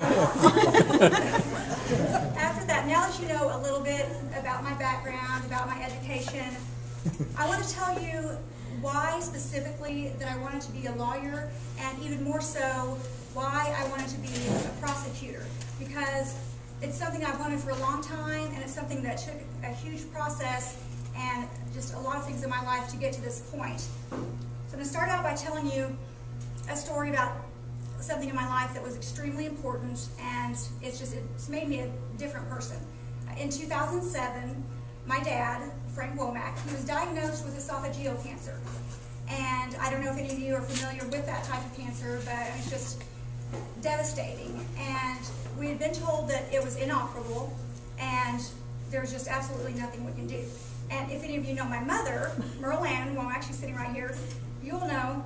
After that, now that you know a little bit about my background, about my education, I want to tell you why specifically that I wanted to be a lawyer, and even more so, why I wanted to be a prosecutor. Because it's something I've wanted for a long time, and it's something that took a huge process and just a lot of things in my life to get to this point. So I'm going to start out by telling you a story about something in my life that was extremely important, and it's made me a different person. In 2007, my dad, Frank Womack, he was diagnosed with esophageal cancer. And I don't know if any of you are familiar with that type of cancer, but it's just devastating. And we had been told that it was inoperable, and there was just absolutely nothing we can do. And if any of you know my mother, Melanie, who I'm actually sitting right here, you'll know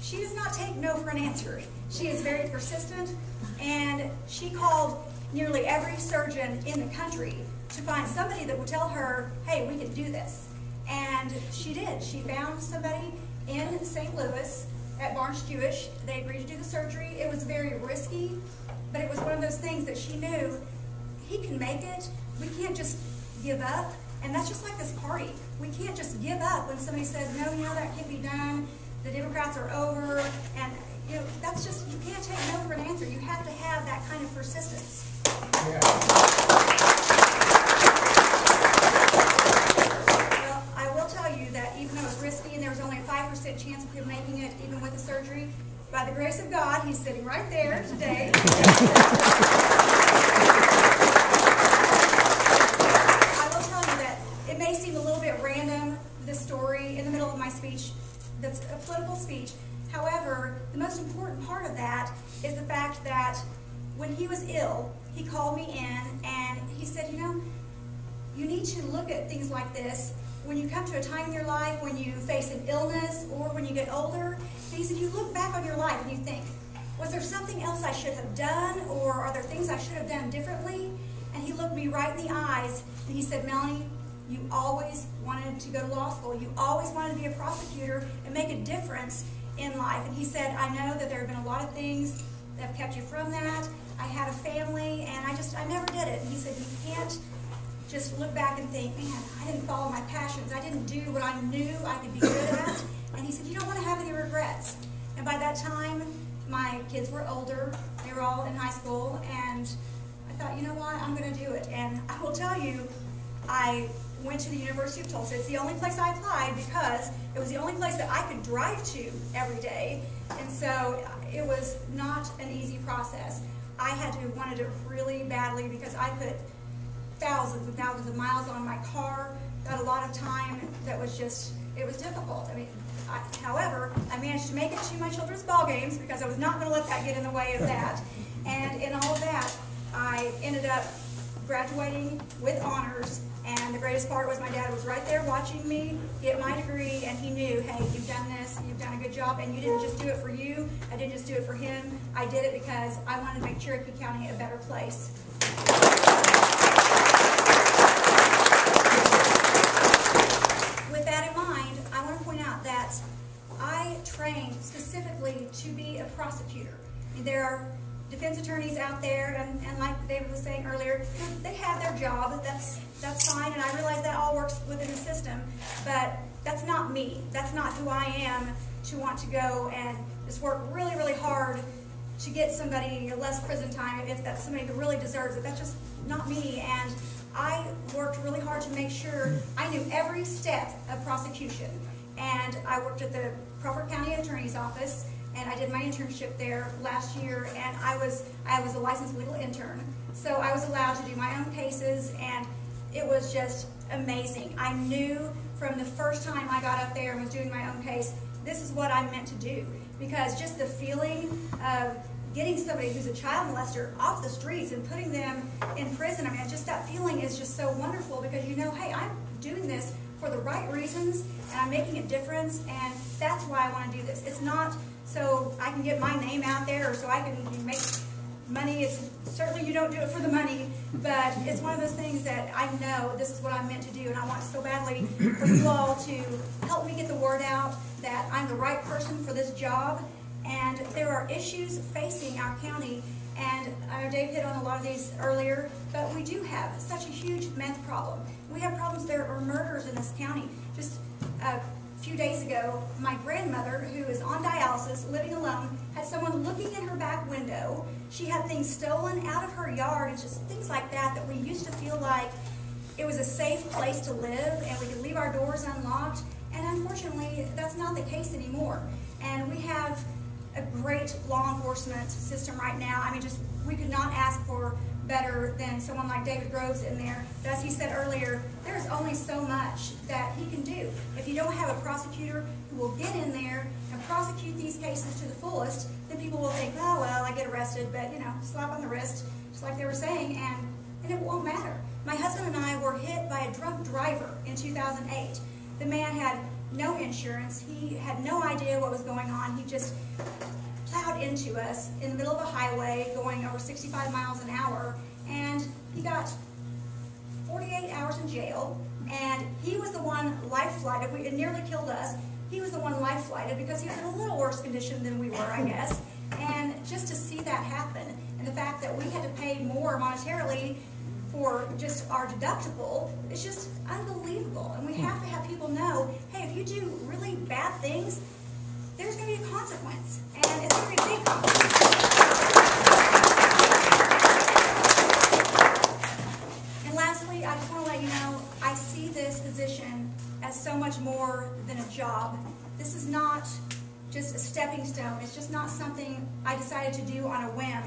she does not take no for an answer. She is very persistent, and she called nearly every surgeon in the country to find somebody that would tell her, hey, we can do this. And she did. She found somebody in St. Louis at Barnes Jewish. They agreed to do the surgery. It was very risky, but it was one of those things that she knew, he can make it. We can't just give up. And that's just like this party. We can't just give up when somebody says, no, that can't be done. The Democrats are over. And, that's just, you can't take no for an answer. You have to have that kind of persistence. Yeah. Well, I will tell you that even though it was risky and there was only a 5% chance of him making it, even with the surgery, by the grace of God, he's sitting right there today. I will tell you that it may seem a little bit random, this story, in the middle of my speech, that's a political speech. However, the most important part of that is the fact that when he was ill, he called me in and he said, you need to look at things like this when you come to a time in your life when you face an illness or when you get older. And he said, you look back on your life and you think, was there something else I should have done, or are there things I should have done differently? And he looked me right in the eyes and he said, Melanie, you always wanted to go to law school. You always wanted to be a prosecutor and make a difference in life. And he said, I know that there have been a lot of things that have kept you from that. I had a family, and I never did it. And he said, you can't just look back and think, man, I didn't follow my passions. I didn't do what I knew I could be good at. And he said, you don't want to have any regrets. And by that time, my kids were older. They were all in high school. And I thought, you know what, I'm going to do it. And I will tell you, I went to the University of Tulsa. It's the only place I applied because it was the only place that I could drive to every day. And so it was not an easy process. I wanted it really badly because I put thousands and thousands of miles on my car, got a lot of time that was just, it was difficult. However, I managed to make it to my children's ball games because I was not going to let that get in the way of that. And in all of that, I ended up graduating with honors. And the greatest part was my dad was right there watching me get my degree, and he knew, hey, you've done this, you've done a good job, and you didn't just do it for you, I didn't just do it for him, I did it because I wanted to make Cherokee County a better place. With that in mind, I want to point out that I trained specifically to be a prosecutor. There are defense attorneys out there, and like David was saying earlier, they have their job, that's fine, and I realize that all works within the system, but that's not me. That's not who I am to want to go and just work really, really hard to get somebody less prison time if that's somebody that really deserves it. That's just not me, and I worked really hard to make sure I knew every step of prosecution. And I worked at the Crawford County Attorney's Office, and I did my internship there last year, and I was a licensed legal intern. So I was allowed to do my own cases, and it was just amazing. I knew from the first time I got up there and was doing my own case, this is what I meant to do. Because just the feeling of getting somebody who's a child molester off the streets and putting them in prison, just that feeling is just so wonderful because you know, hey, I'm doing this for the right reasons, and I'm making a difference, and that's why I want to do this. It's not so I can get my name out there or so I can make money. It's certainly you don't do it for the money, but it's one of those things that I know this is what I'm meant to do, and I want so badly for you all to help me get the word out that I'm the right person for this job. And there are issues facing our county And I know Dave hit on a lot of these earlier, but we do have such a huge meth problem. We have problems, there are murders in this county. Just a few days ago, my grandmother, who is on dialysis, living alone, had someone looking in her back window. She had things stolen out of her yard and just things like that that we used to feel like it was a safe place to live and we could leave our doors unlocked. And unfortunately, that's not the case anymore. And we have a great law enforcement system right now. I mean, just we could not ask for better than someone like David Groves in there. But as he said earlier, there's only so much that he can do. If you don't have a prosecutor who will get in there and prosecute these cases to the fullest, then people will think, oh, well, I get arrested, but, you know, slap on the wrist, just like they were saying, and it won't matter. My husband and I were hit by a drunk driver in 2008. The man had no insurance. He had no idea what was going on. He just plowed into us in the middle of a highway going over 65 miles an hour, and he got 48 hours in jail, and he was the one life-flighted. It nearly killed us. He was the one life-flighted because he was in a little worse condition than we were, I guess. And just to see that happen, and the fact that we had to pay more monetarily for just our deductible, it's just unbelievable. And we have to have people know, hey, if you do really bad things, there's going to be a consequence. And it's going to be a big consequence. And lastly, I just want to let you know, I see this position as so much more than a job. This is not just a stepping stone. It's just not something I decided to do on a whim.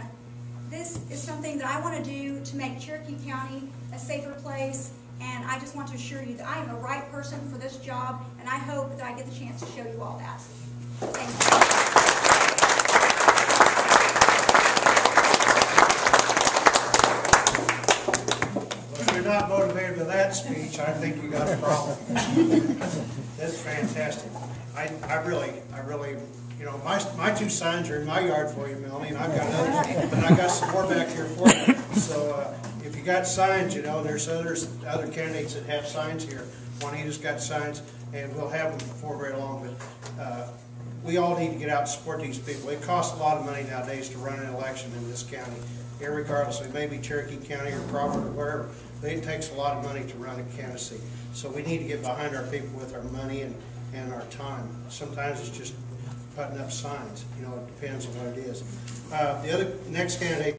This is something that I want to do to make Cherokee County a safer place, and I just want to assure you that I am the right person for this job, and I hope that I get the chance to show you all that. Thank you. Well, if you're not motivated by that speech, I think you got a problem. That's fantastic. I really, you know, my two signs are in my yard for you, Melanie, and I've got others, and I got some more back here for you. So if you got signs, you know, there's other candidates that have signs here. Juanita's got signs, and we'll have them before very long. But we all need to get out and support these people. It costs a lot of money nowadays to run an election in this county, irregardless. It may be Cherokee County or Crawford or wherever. It takes a lot of money to run a candidacy. So we need to get behind our people with our money and our time. Sometimes it's just putting up signs. You know, it depends on what it is. The next candidate